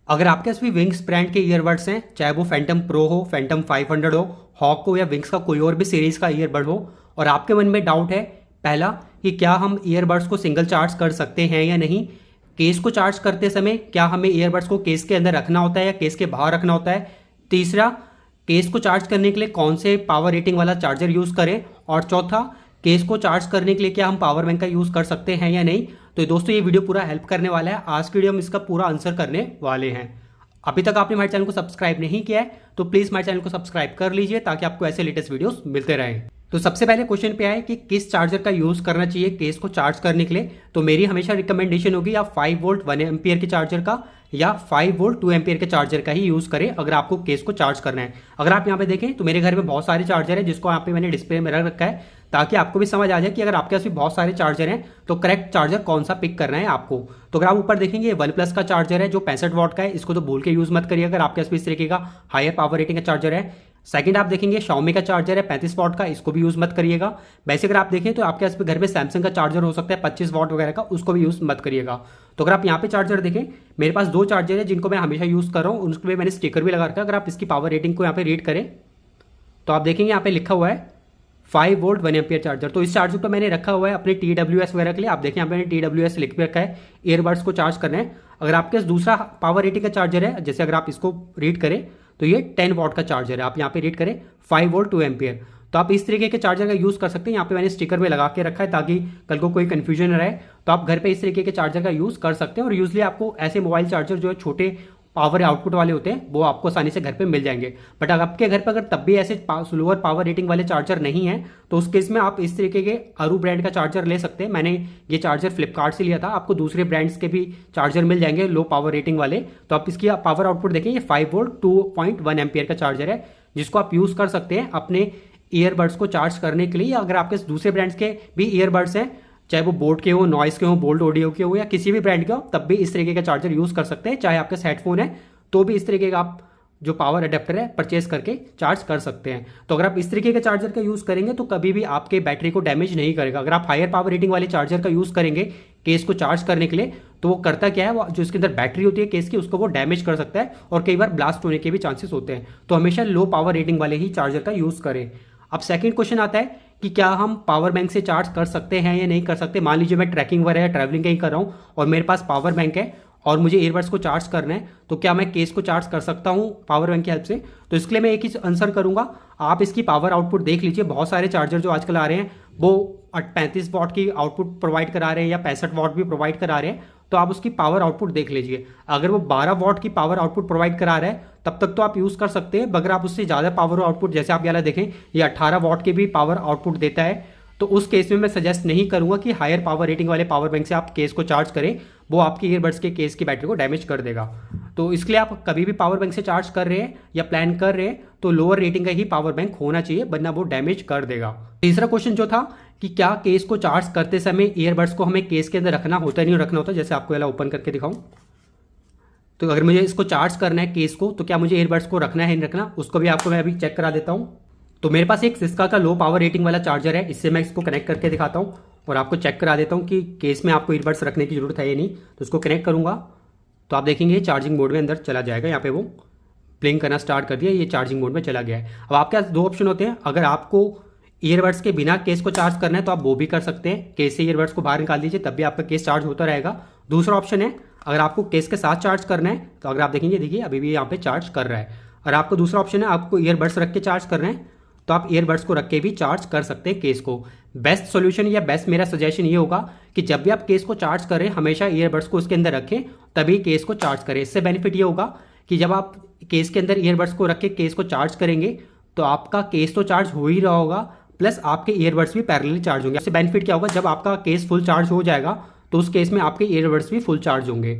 अगर आपके पास भी विंग्स ब्रांड के ईयरबड्स हैं, चाहे वो फैंटम प्रो हो, फैंटम 500 हो, हॉक हो या विंग्स का कोई और भी सीरीज का ईयरबड हो, और आपके मन में डाउट है पहला कि क्या हम ईयरबड्स को सिंगल चार्ज कर सकते हैं या नहीं, केस को चार्ज करते समय क्या हमें ईयरबड्स को केस के अंदर रखना होता है या केस के बाहर रखना होता है, तीसरा केस को चार्ज करने के लिए कौन से पावर रेटिंग वाला चार्जर यूज़ करें, और चौथा केस को चार्ज करने के लिए क्या हम पावर बैंक का यूज़ कर सकते हैं या नहीं। तो दोस्तों ये वीडियो पूरा हेल्प करने वाला है। आज की वीडियो हम इसका पूरा आंसर करने वाले हैं। अभी तक आपने हमारे चैनल को सब्सक्राइब नहीं किया है तो प्लीज़ हमारे चैनल को सब्सक्राइब कर लीजिए ताकि आपको ऐसे लेटेस्ट वीडियोस मिलते रहें। तो सबसे पहले क्वेश्चन पे आए कि किस चार्जर का यूज़ करना चाहिए केस को चार्ज करने के लिए। तो मेरी हमेशा रिकमेंडेशन होगी या 5 वोल्ट 1 एम्पियर के चार्जर का या 5 वोल्ट 2 एम्पियर के चार्जर का ही यूज़ करें अगर आपको केस को चार्ज करना है। अगर आप यहाँ पे देखें तो मेरे घर में बहुत सारे चार्जर है जिसको यहाँ पे मैंने डिस्प्ले में रख रखा है ताकि आपको भी समझ आ जाए कि अगर आपके पास भी बहुत सारे चार्जर हैं तो करेक्ट चार्जर कौन सा पिक करना है आपको। तो अगर आप ऊपर देखेंगे ये वन प्लस का चार्जर है जो 65 वॉट का है, इसको तो भूल के यूज़ मत करिए अगर आपके पास भी इस तरीके का हायर पावर रेटिंग का चार्जर है। सेकंड आप देखेंगे Xiaomi का चार्जर है 35 वॉट का, इसको भी यूज़ मत करिएगा। वैसे अगर आप देखें तो आपके पास घर में सैमसंग का चार्जर हो सकता है 25 वॉट वगैरह का, उसको भी यूज़ मत करिएगा। तो अगर आप यहाँ पे चार्जर देखें मेरे पास 2 चार्जर है जिनको मैं हमेशा यूज़ कर रहा हूँ, उनके लिए मैंने स्टिकर भी लगा रखा है। अगर आप इसकी पावर रेटिंग को यहाँ पे रीड करें तो आप देखेंगे यहाँ पे लिखा हुआ है 5 वोल्ट 1 एम्पियर चार्जर। तो इस चार्जर को मैंने रखा हुआ है अपने TWS वगैरह के लिए। आप देखें यहाँ पे मैंने TWS लिख भी रखा है, ईयरबड्स को चार्ज करना है। अगर आपके पास दूसरा पावर रेटिंग का चार्जर है, जैसे अगर आप इसको रीड करें तो ये 10 वॉट का चार्जर है, आप यहाँ पे रीड करें 5 वोल्ट 2 एम्पियर। तो आप इस तरीके के चार्जर का यूज़ कर सकते हैं। यहाँ पे मैंने स्टिकर में लगा के रखा है ताकि कल को कोई कंफ्यूजन न रहे। तो आप घर पे इस तरीके के चार्जर का यूज़ कर सकते हैं। और यूजली आपको ऐसे मोबाइल चार्जर जो है छोटे पावर आउटपुट वाले होते हैं वो आपको आसानी से घर पे मिल जाएंगे। बट अगर आपके घर पे अगर तब भी ऐसे लोअर पावर रेटिंग वाले चार्जर नहीं है तो उस केस में आप इस तरीके के अरू ब्रांड का चार्जर ले सकते हैं। मैंने ये चार्जर फ्लिपकार्ट से लिया था, आपको दूसरे ब्रांड्स के भी चार्जर मिल जाएंगे लो पावर रेटिंग वाले। तो आप इसकी पावर आउटपुट देखें, ये 5 वोल्ट 2.1 एम्पियर का चार्जर है जिसको आप यूज़ कर सकते हैं अपने ईयरबड्स को चार्ज करने के लिए। अगर आपके दूसरे ब्रांड्स के भी ईयरबड्स हैं, चाहे वो बोट के हो, नॉइस के हो, बोल्ट ऑडियो के हो या किसी भी ब्रांड के हो, तब भी इस तरीके का चार्जर यूज़ कर सकते हैं। चाहे आपके हेडफोन है तो भी इस तरीके का आप जो पावर अडेप्टर है परचेज करके चार्ज कर सकते हैं। तो अगर आप इस तरीके के चार्जर का यूज़ करेंगे तो कभी भी आपके बैटरी को डैमेज नहीं करेगा। अगर आप हायर पावर रेटिंग वाले चार्जर का यूज़ करेंगे केस को चार्ज करने के लिए तो वो करता क्या है, वो जो इसके अंदर बैटरी होती है केस की उसको वो डैमेज कर सकता है और कई बार ब्लास्ट होने के भी चांसेस होते हैं। तो हमेशा लो पावर रेटिंग वाले ही चार्जर का यूज़ करें। अब सेकेंड क्वेश्चन आता है कि क्या हम पावर बैंक से चार्ज कर सकते हैं या नहीं कर सकते। मान लीजिए मैं ट्रैकिंग वगैरह ट्रैवलिंग कहीं कर रहा हूँ और मेरे पास पावर बैंक है और मुझे ईयरबड्स को चार्ज करना है, तो क्या मैं केस को चार्ज कर सकता हूँ पावर बैंक की हेल्प से। तो इसके लिए मैं एक ही आंसर करूँगा, आप इसकी पावर आउटपुट देख लीजिए। बहुत सारे चार्जर जो आजकल आ रहे हैं वो 35 वॉट की आउटपुट प्रोवाइड करा रहे हैं या 65 वॉट भी प्रोवाइड करा रहे हैं। तो आप उसकी पावर आउटपुट देख लीजिए। अगर वो 12 वॉट की पावर आउटपुट प्रोवाइड करा रहा है तब तक तो आप यूज़ कर सकते हैं। अगर आप उससे ज़्यादा पावर आउटपुट, जैसे आप यहाँ देखें ये 18 वॉट की भी पावर आउटपुट देता है, तो उस केस में मैं सजेस्ट नहीं करूंगा कि हायर पावर रेटिंग वाले पावर बैंक से आप केस को चार्ज करें, वो आपके ईयरबड्स के केस की बैटरी को डैमेज कर देगा। तो इसके लिए आप कभी भी पावर बैंक से चार्ज कर रहे हैं या प्लान कर रहे हैं तो लोअर रेटिंग का ही पावर बैंक होना चाहिए, वरना वो डैमेज कर देगा। तीसरा क्वेश्चन जो था कि क्या केस को चार्ज करते समय ईयरबड्स को हमें केस के अंदर रखना होता है नहीं रखना होता। जैसे आपको वाला ओपन करके दिखाऊं तो अगर मुझे इसको चार्ज करना है केस को तो क्या मुझे ईयरबड्स को रखना है नहीं रखना, उसको भी आपको मैं अभी चेक करा देता हूँ। तो मेरे पास एक सिस्का का लो पावर रेटिंग वाला चार्जर है, इससे मैं इसको कनेक्ट करके दिखाता हूँ और आपको चेक करा देता हूँ कि केस में आपको ईयरबड्स रखने की जरूरत है या नहीं। तो इसको कनेक्ट करूँगा तो आप देखेंगे चार्जिंग मोड में अंदर चला जाएगा। यहाँ पे वो प्लिंग करना स्टार्ट कर दिया, ये चार्जिंग मोड में चला गया है। अब आपके पास 2 ऑप्शन होते हैं, अगर आपको ईयरबड्स के बिना केस को चार्ज करना है तो आप वो भी कर सकते हैं, केस से ईयरबड्स को बाहर निकाल दीजिए तब भी आपका केस चार्ज होता रहेगा। दूसरा ऑप्शन है अगर आपको केस के साथ चार्ज करना है तो अगर आप देखेंगे देखिए अभी भी यहाँ पे चार्ज कर रहा है। और आपको दूसरा ऑप्शन है आपको ईयरबड्स रख के चार्ज करना है तो आप ईयरबड्स को रख के भी चार्ज कर सकते हैं केस को। बेस्ट सॉल्यूशन या बेस्ट मेरा सजेशन ये होगा कि जब भी आप केस को चार्ज करें हमेशा ईयरबड्स को उसके अंदर रखें तभी केस को चार्ज करें। इससे बेनिफिट ये होगा कि जब आप केस के अंदर ईयरबड्स को रख के केस को चार्ज करेंगे तो आपका केस तो चार्ज हो ही रहा होगा प्लस आपके ईयरबड्स भी पैरेलली चार्ज होंगे। इससे बेनिफिट क्या होगा, जब आपका केस फुल चार्ज हो जाएगा तो उस केस में आपके ईयरबड्स भी फुल चार्ज होंगे।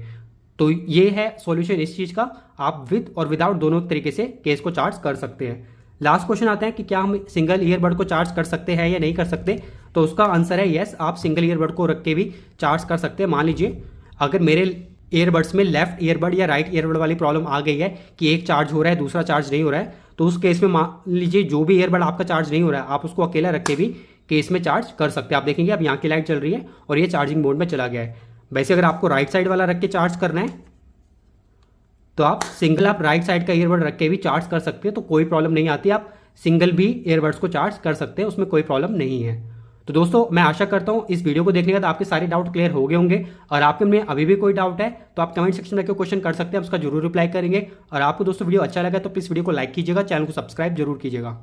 तो ये है सॉल्यूशन इस चीज़ का, आप विद और विदाउट दोनों तरीके से केस को चार्ज कर सकते हैं। लास्ट क्वेश्चन आता है कि क्या हम सिंगल ईयरबड को चार्ज कर सकते हैं या नहीं कर सकते। तो उसका आंसर है यस, आप सिंगल ईयरबड को रख के भी चार्ज कर सकते हैं। मान लीजिए अगर मेरे ईयरबड्स में लेफ्ट ईयरबड या राइट ईयरबड वाली प्रॉब्लम आ गई है कि एक चार्ज हो रहा है दूसरा चार्ज नहीं हो रहा है, तो उस केस में मान लीजिए जो भी ईयरबड आपका चार्ज नहीं हो रहा है आप उसको अकेला रख के भी केस में चार्ज कर सकते हैं। आप देखेंगे अब यहाँ की लाइट चल रही है और ये चार्जिंग मोड में चला गया है। वैसे अगर आपको राइट साइड वाला रख के चार्ज करना है तो आप सिंगल आप राइट साइड का ईयरबड रख के भी चार्ज कर सकते हैं, तो कोई प्रॉब्लम नहीं आती। आप सिंगल भी ईयरबड्स को चार्ज कर सकते हैं, उसमें कोई प्रॉब्लम नहीं है। तो दोस्तों मैं आशा करता हूँ इस वीडियो को देखने के बाद आपके सारे डाउट क्लियर हो गए होंगे। और आपके में अभी भी कोई डाउट है तो आप कमेंट सेक्शन में क्वेश्चन कर सकते हैं, हम उसका जरूर रिप्लाई करेंगे। और आपको दोस्तों वीडियो अच्छा लगा तो प्लीज़ वीडियो को लाइक कीजिएगा, चैनल को सब्सक्राइब जरूर कीजिएगा।